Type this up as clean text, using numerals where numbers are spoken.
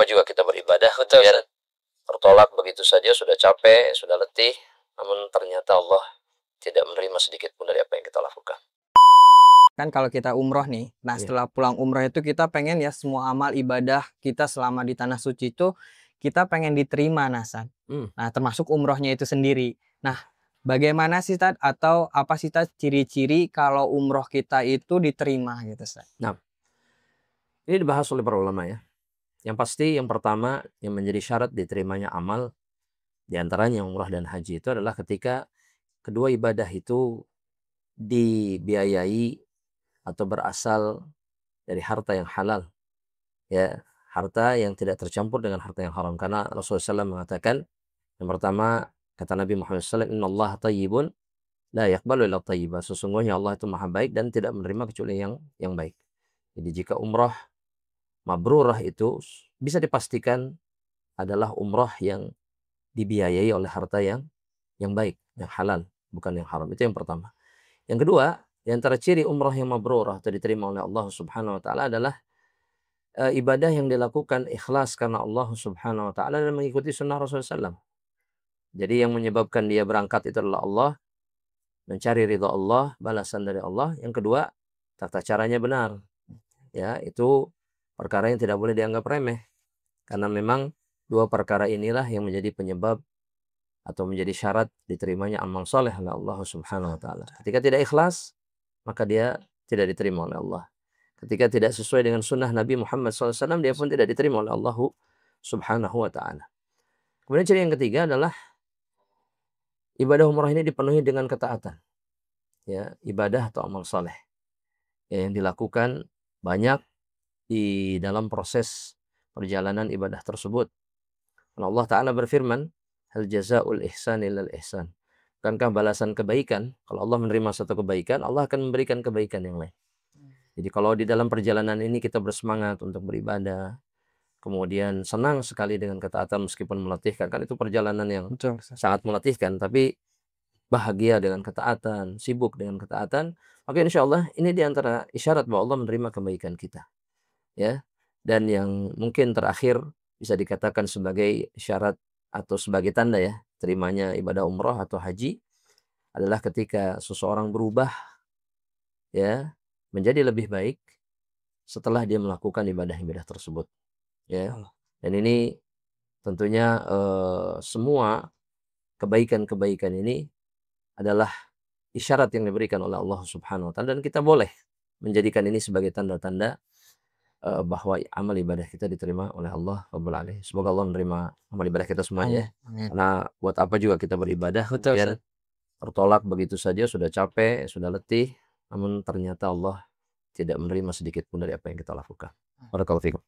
apa juga kita beribadah, kemudian tertolak begitu saja, sudah capek, sudah letih, namun ternyata Allah tidak menerima sedikit pun dari apa yang kita lakukan. Kan kalau kita umroh nih, nah setelah pulang umroh itu kita pengen ya semua amal ibadah kita selama di tanah suci itu kita pengen diterima, Nasan. Nah, termasuk umrohnya itu sendiri. Nah, bagaimana sih Tad atau apa sih Tad ciri-ciri kalau umroh kita itu diterima gitu, Tad? Nah, ini dibahas oleh para ulama ya. Yang pasti yang pertama yang menjadi syarat diterimanya amal diantaranya umrah dan haji itu adalah ketika kedua ibadah itu dibiayai atau berasal dari harta yang halal, ya, harta yang tidak tercampur dengan harta yang haram. Karena Rasulullah SAW mengatakan, yang pertama kata Nabi Muhammad SAW, Innallaha tayyibun la yaqbalu illa tayyiba. Sesungguhnya Allah itu maha baik dan tidak menerima kecuali yang baik. Jadi jika umrah mabrurah itu bisa dipastikan adalah umrah yang dibiayai oleh harta yang baik, yang halal, bukan yang haram. Itu yang pertama. Yang kedua, di antara ciri umrah yang mabrurah atau diterima oleh Allah Subhanahu wa taala adalah ibadah yang dilakukan ikhlas karena Allah Subhanahu wa taala dan mengikuti sunnah Rasulullah SAW. Jadi yang menyebabkan dia berangkat itu adalah Allah, mencari ridha Allah, balasan dari Allah. Yang kedua, tata caranya benar. Ya, itu perkara yang tidak boleh dianggap remeh. Karena memang dua perkara inilah yang menjadi penyebab atau menjadi syarat diterimanya amal soleh oleh Allah Subhanahu wa taala. Ketika tidak ikhlas, maka dia tidak diterima oleh Allah. Ketika tidak sesuai dengan sunnah Nabi Muhammad SAW, dia pun tidak diterima oleh Allah Subhanahu wa ta'ala. Kemudian ciri yang ketiga adalah ibadah umrah ini dipenuhi dengan ketaatan. Ya, ibadah atau amal saleh yang dilakukan banyak di dalam proses perjalanan ibadah tersebut. Allah Ta'ala berfirman, hal jazaul ihsan illal ihsan. Bukankah balasan kebaikan, kalau Allah menerima satu kebaikan, Allah akan memberikan kebaikan yang lain. Jadi kalau di dalam perjalanan ini kita bersemangat untuk beribadah, kemudian senang sekali dengan ketaatan meskipun melatihkan, kan itu perjalanan yang sangat melatihkan, tapi bahagia dengan ketaatan, sibuk dengan ketaatan, maka insya Allah ini diantara isyarat bahwa Allah menerima kebaikan kita. Ya, dan yang mungkin terakhir bisa dikatakan sebagai syarat atau sebagai tanda ya terimanya ibadah umrah atau haji adalah ketika seseorang berubah ya menjadi lebih baik setelah dia melakukan ibadah-ibadah tersebut. Ya, dan ini tentunya semua kebaikan-kebaikan ini adalah isyarat yang diberikan oleh Allah Subhanahu wa taala dan kita boleh menjadikan ini sebagai tanda-tanda bahwa amal ibadah kita diterima oleh Allah Rabbul Alamin. Semoga Allah menerima amal ibadah kita semuanya. Karena buat apa juga kita beribadah kemudian tertolak begitu saja, sudah capek, sudah letih, namun ternyata Allah tidak menerima sedikit pun dari apa yang kita lakukan. Barakallahu fikum.